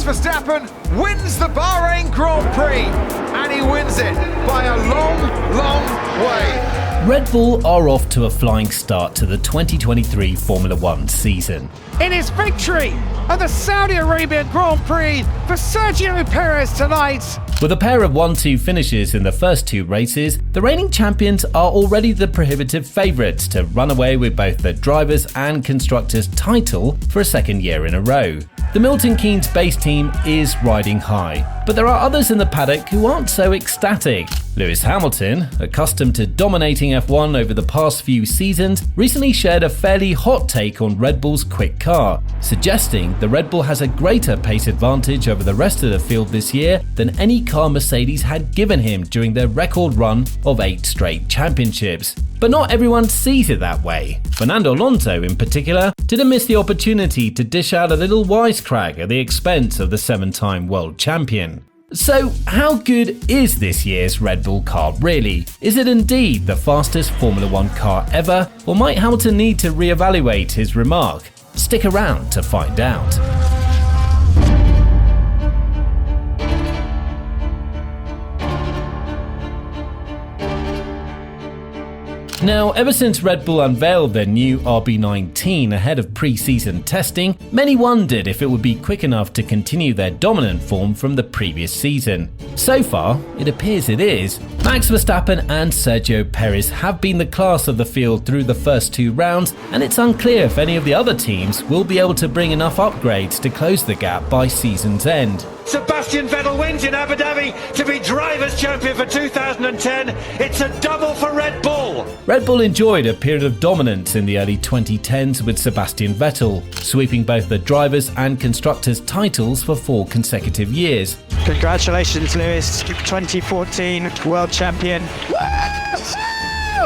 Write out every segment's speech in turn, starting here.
Max Verstappen wins the Bahrain Grand Prix, and he wins it by a long, long way. Red Bull are off to a flying start to the 2023 Formula 1 season. It is victory at the Saudi Arabian Grand Prix for Sergio Perez tonight. With a pair of 1-2 finishes in the first two races, the reigning champions are already the prohibitive favourites to run away with both the drivers' and constructors' title for a second year in a row. The Milton Keynes base team is riding high, but there are others in the paddock who aren't so ecstatic. Lewis Hamilton, accustomed to dominating F1 over the past few seasons, recently shared a fairly hot take on Red Bull's quick car, suggesting the Red Bull has a greater pace advantage over the rest of the field this year than any car Mercedes had given him during their record run of 8 straight championships. But not everyone sees it that way. Fernando Alonso, in particular, didn't miss the opportunity to dish out a little wisecrack at the expense of the 7-time world champion. So, how good is this year's Red Bull car really? Is it indeed the fastest Formula 1 car ever, or might Hamilton need to reevaluate his remark? Stick around to find out. Now, ever since Red Bull unveiled their new RB19 ahead of pre-season testing, many wondered if it would be quick enough to continue their dominant form from the previous season. So far, it appears it is. Max Verstappen and Sergio Perez have been the class of the field through the first 2 rounds, and it's unclear if any of the other teams will be able to bring enough upgrades to close the gap by season's end. Sebastian Vettel wins in Abu Dhabi to be Drivers' Champion for 2010. It's a double for Red Bull. Red Bull enjoyed a period of dominance in the early 2010s with Sebastian Vettel, sweeping both the Drivers' and Constructors' titles for 4 consecutive years. Congratulations, Lewis, 2014 World Champion.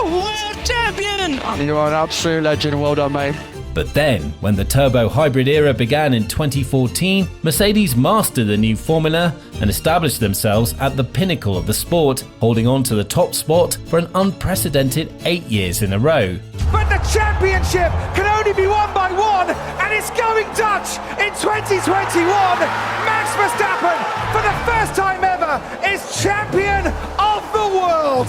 World Champion! You are an absolute legend, well done, mate. But then, when the turbo hybrid era began in 2014, Mercedes mastered the new formula and established themselves at the pinnacle of the sport, holding on to the top spot for an unprecedented 8 years in a row. But the championship can only be won by one, and it's going Dutch in 2021. Max Verstappen, for the first time ever, is champion of the world.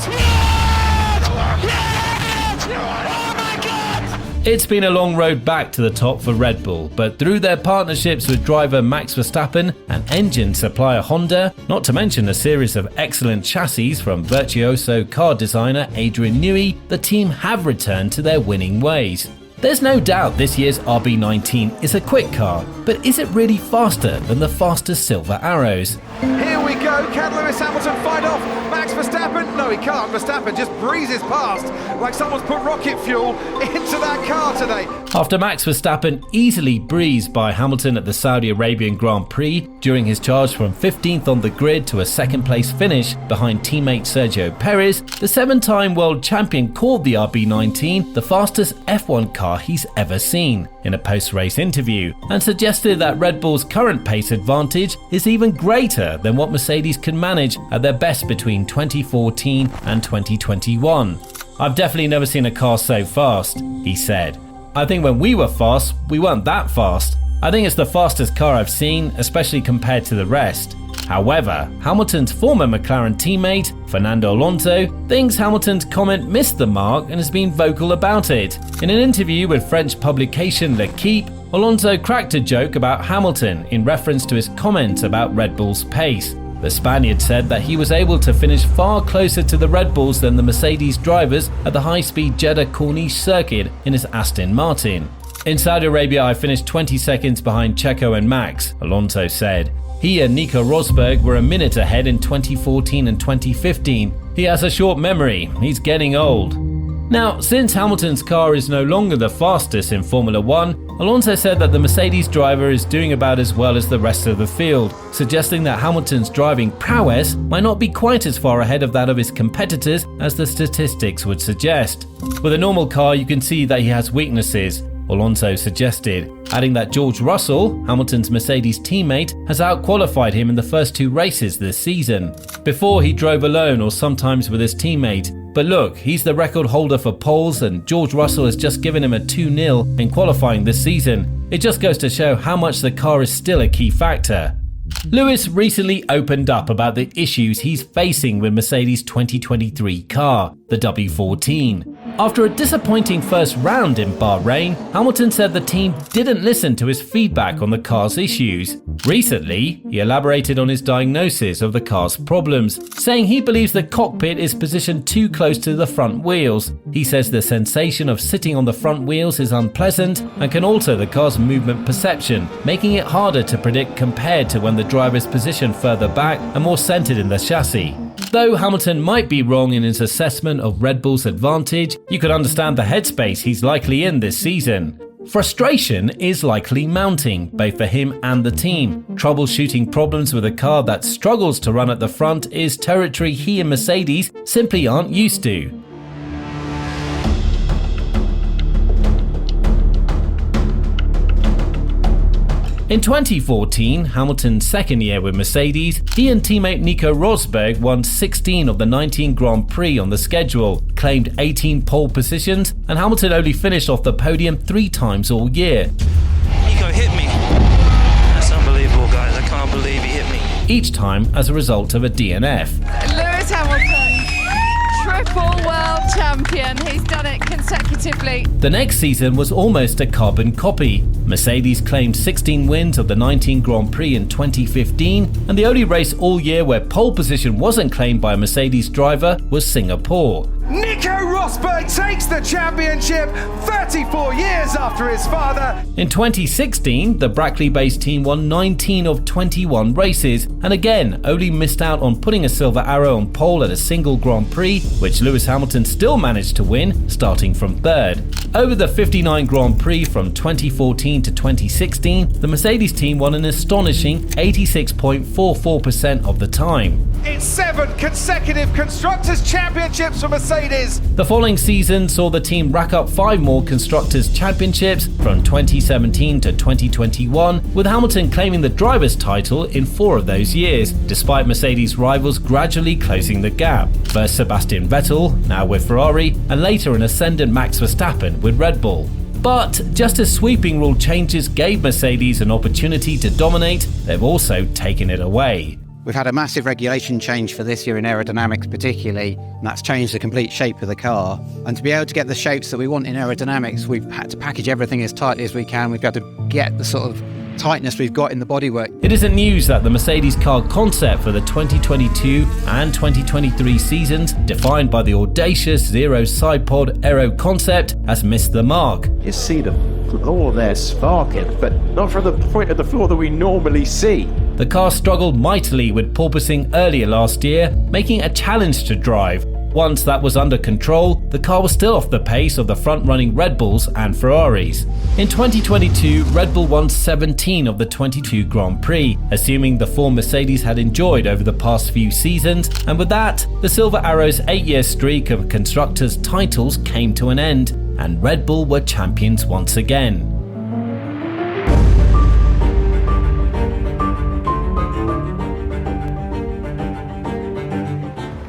It's been a long road back to the top for Red Bull, but through their partnerships with driver Max Verstappen and engine supplier Honda, not to mention a series of excellent chassis from virtuoso car designer Adrian Newey, the team have returned to their winning ways. There's no doubt this year's RB19 is a quick car, but is it really faster than the fastest Silver Arrows? Here we go, can Lewis Hamilton fight off Max Verstappen? No, he can't. Verstappen just breezes past like someone's put rocket fuel into that car today. After Max Verstappen easily breezed by Hamilton at the Saudi Arabian Grand Prix during his charge from 15th on the grid to a second-place finish behind teammate Sergio Perez, the 7-time world champion called the RB19 the fastest F1 car he's ever seen in a post-race interview, and suggested that Red Bull's current pace advantage is even greater than what Mercedes can manage at their best between 2014 and 2021. "I've definitely never seen a car so fast," he said. "I think when we were fast, we weren't that fast. I think it's the fastest car I've seen, especially compared to the rest." However, Hamilton's former McLaren teammate, Fernando Alonso, thinks Hamilton's comment missed the mark and has been vocal about it. In an interview with French publication L'Equipe, Alonso cracked a joke about Hamilton in reference to his comments about Red Bull's pace. The Spaniard said that he was able to finish far closer to the Red Bulls than the Mercedes drivers at the high-speed Jeddah Corniche circuit in his Aston Martin. "In Saudi Arabia, I finished 20 seconds behind Checo and Max," Alonso said. He and Nico Rosberg were a minute ahead in 2014 and 2015. "He has a short memory. He's getting old." Now, since Hamilton's car is no longer the fastest in Formula 1, Alonso said that the Mercedes driver is doing about as well as the rest of the field, suggesting that Hamilton's driving prowess might not be quite as far ahead of that of his competitors as the statistics would suggest. "With a normal car, you can see that he has weaknesses," Alonso suggested, adding that George Russell, Hamilton's Mercedes teammate, has outqualified him in the first 2 races this season. Before, he drove alone or sometimes with his teammate. But look, he's the record holder for poles, and George Russell has just given him a 2-0 in qualifying this season. It just goes to show how much the car is still a key factor. Lewis recently opened up about the issues he's facing with Mercedes' 2023 car, the W14. After a disappointing first round in Bahrain, Hamilton said the team didn't listen to his feedback on the car's issues. Recently, he elaborated on his diagnosis of the car's problems, saying he believes the cockpit is positioned too close to the front wheels. He says the sensation of sitting on the front wheels is unpleasant and can alter the car's movement perception, making it harder to predict compared to when the driver is positioned further back and more centered in the chassis. Though Hamilton might be wrong in his assessment of Red Bull's advantage, you could understand the headspace he's likely in this season. Frustration is likely mounting, both for him and the team. Troubleshooting problems with a car that struggles to run at the front is territory he and Mercedes simply aren't used to. In 2014, Hamilton's second year with Mercedes, he and teammate Nico Rosberg won 16 of the 19 Grand Prix on the schedule, claimed 18 pole positions, and Hamilton only finished off the podium 3 times all year. Nico hit me. That's unbelievable, guys. I can't believe he hit me. Each time as a result of a DNF. Lewis Hamilton, triple world champion. He's done it consecutively. The next season was almost a carbon copy. Mercedes claimed 16 wins of the 19 Grand Prix in 2015, and the only race all year where pole position wasn't claimed by a Mercedes driver was Singapore. Nico Rosberg takes the championship 34 years after his father. In 2016, the Brackley-based team won 19 of 21 races, and again only missed out on putting a silver arrow on pole at a single Grand Prix, which Lewis Hamilton still managed to win, starting from third. Over the 59 Grand Prix from 2014 to 2016, the Mercedes team won an astonishing 86.44% of the time. It's 7 consecutive Constructors' Championships for Mercedes. The following season saw the team rack up 5 more Constructors' Championships from 2017 to 2021, with Hamilton claiming the driver's title in 4 of those years, despite Mercedes rivals gradually closing the gap. First Sebastian Vettel, now with Ferrari, and later an ascendant Max Verstappen with Red Bull. But just as sweeping rule changes gave Mercedes an opportunity to dominate, they've also taken it away. We've had a massive regulation change for this year in aerodynamics particularly, and that's changed the complete shape of the car. And to be able to get the shapes that we want in aerodynamics, we've had to package everything as tightly as we can. We've got to get the sort of tightness we've got in the bodywork. It isn't news that the Mercedes car concept for the 2022 and 2023 seasons, defined by the audacious zero side pod aero concept, has missed the mark. You see the floor there sparking, but not from the point of the floor that we normally see. The car struggled mightily with porpoising earlier last year, making it a challenge to drive. Once that was under control, the car was still off the pace of the front-running Red Bulls and Ferraris. In 2022, Red Bull won 17 of the 22 Grand Prix, assuming the form Mercedes had enjoyed over the past few seasons, and with that, the Silver Arrow's 8-year streak of constructors' titles came to an end, and Red Bull were champions once again.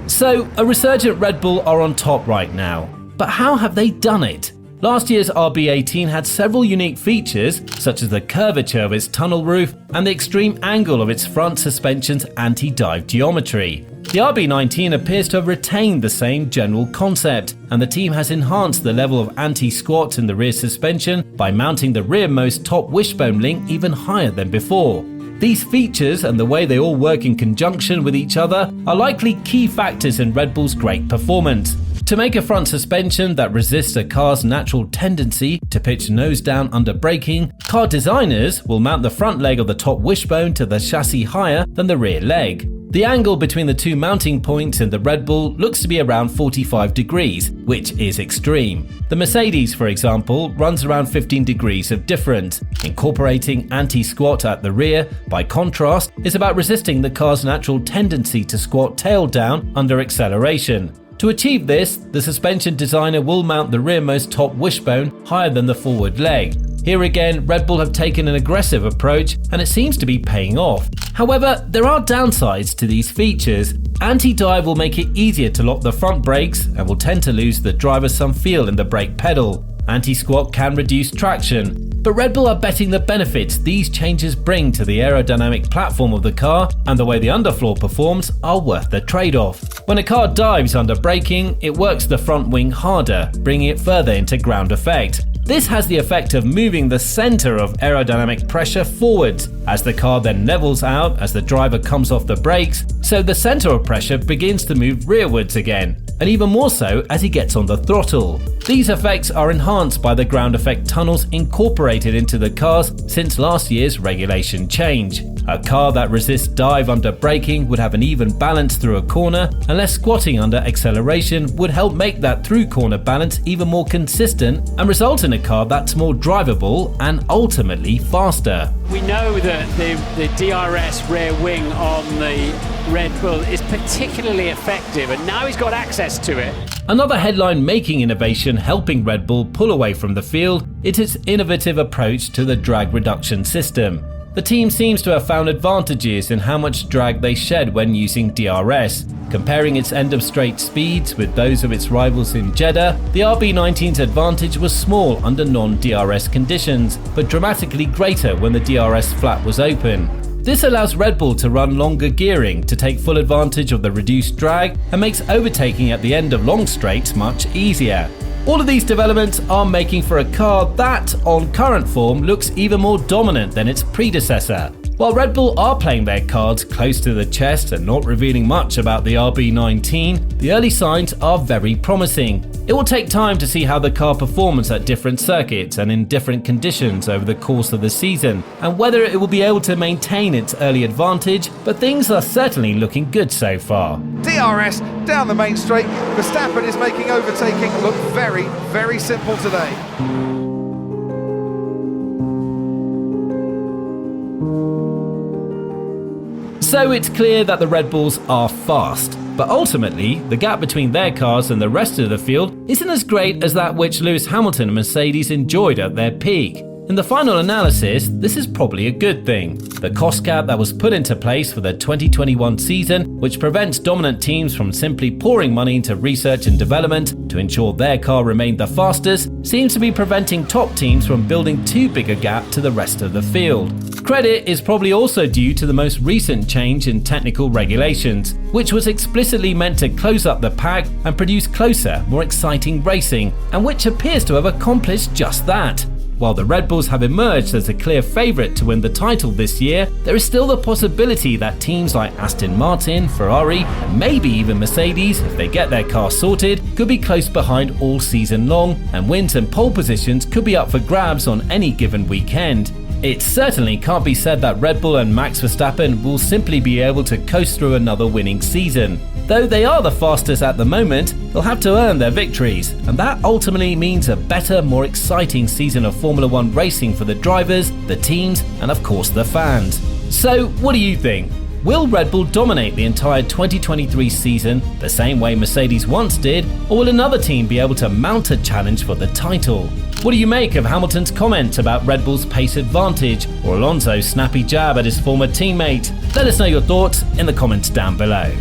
So, a resurgent Red Bull are on top right now. But how have they done it? Last year's RB18 had several unique features, such as the curvature of its tunnel roof and the extreme angle of its front suspension's anti-dive geometry. The RB19 appears to have retained the same general concept, and the team has enhanced the level of anti-squat in the rear suspension by mounting the rearmost top wishbone link even higher than before. These features and the way they all work in conjunction with each other are likely key factors in Red Bull's great performance. To make a front suspension that resists a car's natural tendency to pitch nose down under braking, car designers will mount the front leg of the top wishbone to the chassis higher than the rear leg. The angle between the 2 mounting points in the Red Bull looks to be around 45 degrees, which is extreme. The Mercedes, for example, runs around 15 degrees of difference. Incorporating anti-squat at the rear, by contrast, is about resisting the car's natural tendency to squat tail down under acceleration. To achieve this, the suspension designer will mount the rearmost top wishbone higher than the forward leg. Here again, Red Bull have taken an aggressive approach, and it seems to be paying off. However, there are downsides to these features. Anti-dive will make it easier to lock the front brakes and will tend to lose the driver some feel in the brake pedal. Anti-squat can reduce traction. but Red Bull are betting the benefits these changes bring to the aerodynamic platform of the car and the way the underfloor performs are worth the trade-off. When a car dives under braking, it works the front wing harder, bringing it further into ground effect. This has the effect of moving the center of aerodynamic pressure forwards, as the car then levels out as the driver comes off the brakes, so the center of pressure begins to move rearwards again, and even more so as he gets on the throttle. These effects are enhanced by the ground effect tunnels incorporated into the cars since last year's regulation change. A car that resists dive under braking would have an even balance through a corner, and less squatting under acceleration would help make that through corner balance even more consistent and result in a car that's more drivable and ultimately faster. We know that the DRS rear wing on the Red Bull is particularly effective, and now he's got access to it. Another headline-making innovation helping Red Bull pull away from the field is its innovative approach to the drag reduction system. The team seems to have found advantages in how much drag they shed when using DRS. Comparing its end-of-straight speeds with those of its rivals in Jeddah, the RB19's advantage was small under non-DRS conditions, but dramatically greater when the DRS flap was open. This allows Red Bull to run longer gearing to take full advantage of the reduced drag and makes overtaking at the end of long straights much easier. All of these developments are making for a car that, on current form, looks even more dominant than its predecessor. While Red Bull are playing their cards close to the chest and not revealing much about the RB19, the early signs are very promising. It will take time to see how the car performs at different circuits and in different conditions over the course of the season, and whether it will be able to maintain its early advantage, but things are certainly looking good so far. DRS down the main straight. Verstappen is making overtaking look very, very simple today. So it's clear that the Red Bulls are fast, but ultimately the gap between their cars and the rest of the field isn't as great as that which Lewis Hamilton and Mercedes enjoyed at their peak. In the final analysis, this is probably a good thing. The cost cap that was put into place for the 2021 season, which prevents dominant teams from simply pouring money into research and development to ensure their car remained the fastest, seems to be preventing top teams from building too big a gap to the rest of the field. Credit is probably also due to the most recent change in technical regulations, which was explicitly meant to close up the pack and produce closer, more exciting racing, and which appears to have accomplished just that. While the Red Bulls have emerged as a clear favourite to win the title this year, there is still the possibility that teams like Aston Martin, Ferrari, and maybe even Mercedes, if they get their car sorted, could be close behind all season long, and wins and pole positions could be up for grabs on any given weekend. It certainly can't be said that Red Bull and Max Verstappen will simply be able to coast through another winning season. Though they are the fastest at the moment, they'll have to earn their victories, and that ultimately means a better, more exciting season of Formula 1 racing for the drivers, the teams, and of course the fans. So what do you think? Will Red Bull dominate the entire 2023 season the same way Mercedes once did, or will another team be able to mount a challenge for the title? What do you make of Hamilton's comment about Red Bull's pace advantage, or Alonso's snappy jab at his former teammate? Let us know your thoughts in the comments down below.